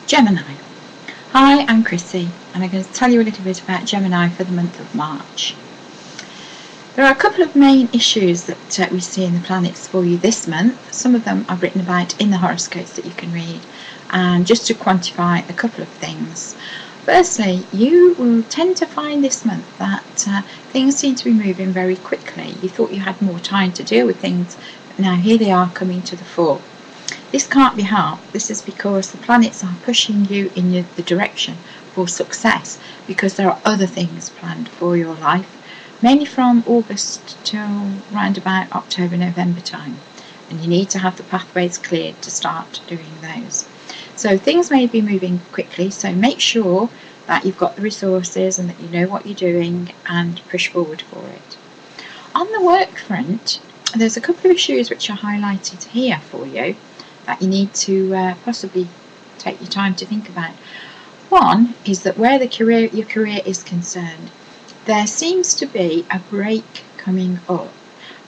Gemini. Hi, I'm Chrissy, and I'm going to tell you a little bit about Gemini for the month of March. There are a couple of main issues that we see in the planets for you this month. Some of them I've written about in the horoscopes that you can read, and just to quantify a couple of things. Firstly, you will tend to find this month that things seem to be moving very quickly. You thought you had more time to deal with things, but now here they are coming to the fore. This can't be helped. This is because the planets are pushing you in the direction for success, because there are other things planned for your life, mainly from August till round about October, November time. And you need to have the pathways cleared to start doing those. So things may be moving quickly, so make sure that you've got the resources and that you know what you're doing and push forward for it. On the work front, there's a couple of issues which are highlighted here for you that you need to possibly take your time to think about. One is that where your career is concerned, there seems to be a break coming up.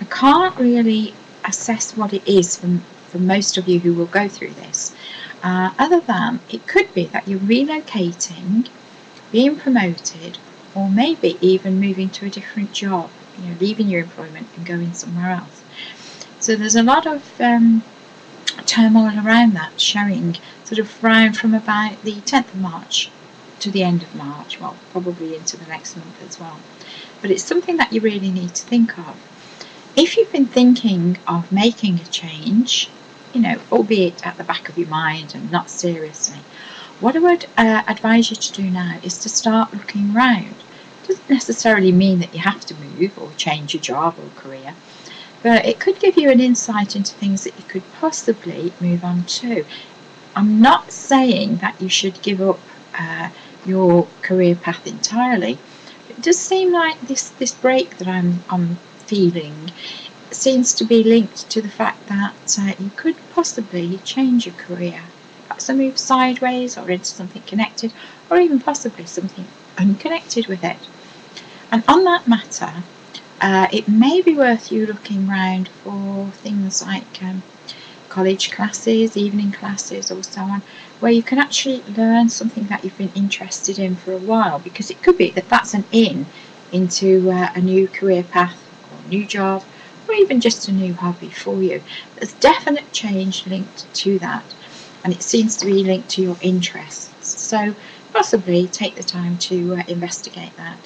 I can't really assess what it is for most of you who will go through this, other than it could be that you're relocating, being promoted, or maybe even moving to a different job, leaving your employment and going somewhere else. So there's a lot of turmoil around that, showing sort of round from about the 10th of March to the end of March, well, probably into the next month as well. But it's something that you really need to think of. If you've been thinking of making a change, albeit at the back of your mind and not seriously, what I would advise you to do now is to start looking round. It doesn't necessarily mean that you have to move or change your job or career, but it could give you an insight into things that you could possibly move on to. I'm not saying that you should give up your career path entirely. It does seem like this break that I'm feeling seems to be linked to the fact that you could possibly change your career. Perhaps a move sideways or into something connected, or even possibly something unconnected with it. And on that matter, it may be worth you looking round for things like college classes, evening classes, or so on, where you can actually learn something that you've been interested in for a while, because it could be that that's an into a new career path or a new job, or even just a new hobby for you. There's definite change linked to that, and it seems to be linked to your interests. So possibly take the time to investigate that.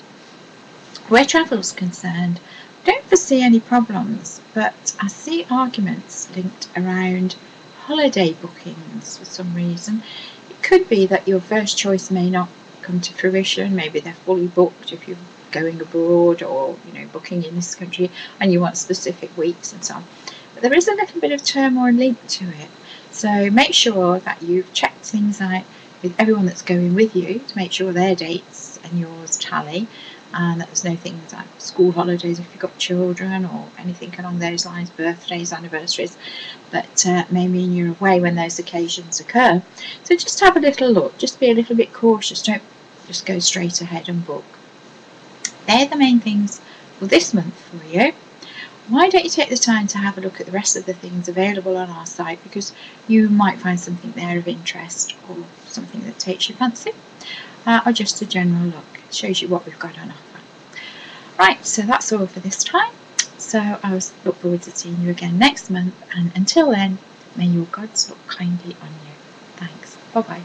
Where travel is concerned, I don't foresee any problems, but I see arguments linked around holiday bookings for some reason. It could be that your first choice may not come to fruition. Maybe they're fully booked if you're going abroad, or booking in this country and you want specific weeks and so on. But there is a little bit of turmoil linked to it. So make sure that you've checked things out with everyone that's going with you to make sure their dates and yours tally, and that there's no things like school holidays if you've got children or anything along those lines, birthdays, anniversaries, that may mean you're away when those occasions occur. So just have a little look, just be a little bit cautious, don't just go straight ahead and book. They're the main things for this month for you. Why don't you take the time to have a look at the rest of the things available on our site, because you might find something there of interest or something that takes your fancy, or just a general look. It shows you what we've got on offer. Right, so that's all for this time. So I look forward to seeing you again next month, and until then, may your gods look kindly on you. Thanks. Bye-bye.